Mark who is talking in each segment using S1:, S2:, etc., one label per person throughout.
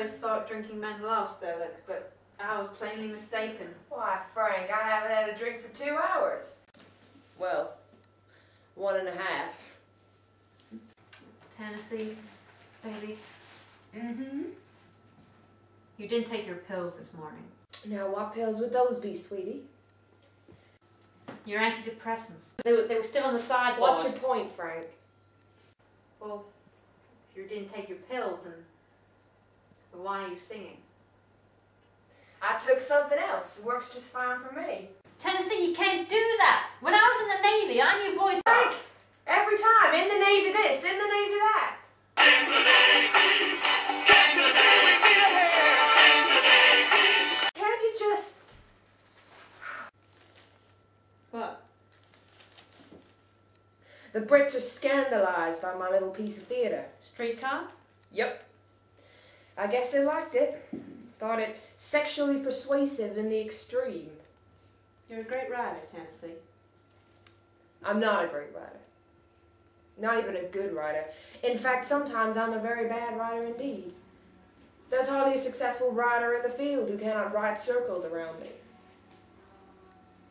S1: always thought drinking meant lost, Alex, but I was plainly mistaken.
S2: Why, Frank, I haven't had a drink for 2 hours. Well, 1.5.
S1: Tennessee, baby.
S2: Mm-hmm.
S1: You didn't take your pills this morning.
S2: Now, what pills would those be, sweetie?
S1: Your antidepressants. They were still on the sideboard.
S2: What's your point, Frank?
S1: Well, if you didn't take your pills, then why are you singing?
S2: I took something else. It works just fine for me.
S1: Tennessee, you can't do that. When I was in the Navy, I knew boys...
S2: Frank, every time, in the Navy this, in the Navy that. Can't you just...
S1: What?
S2: The Brits are scandalized by my little piece of theatre.
S1: Streetcar?
S2: Yep. I guess they liked it. Thought it sexually persuasive in the extreme.
S1: You're a great writer, Tennessee.
S2: I'm not a great writer. Not even a good writer. In fact, sometimes I'm a very bad writer indeed. There's hardly a successful writer in the field who cannot write circles around me.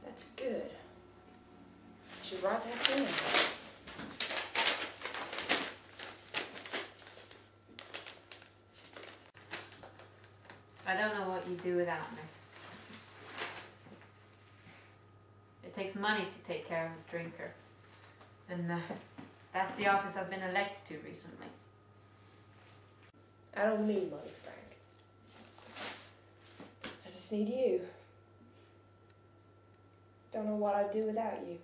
S2: That's good. I should write that down.
S1: I don't know what you'd do without me. It takes money to take care of a drinker. And that's the office I've been elected to recently.
S2: I don't need money, Frank. I just need you. Don't know what I'd do without you.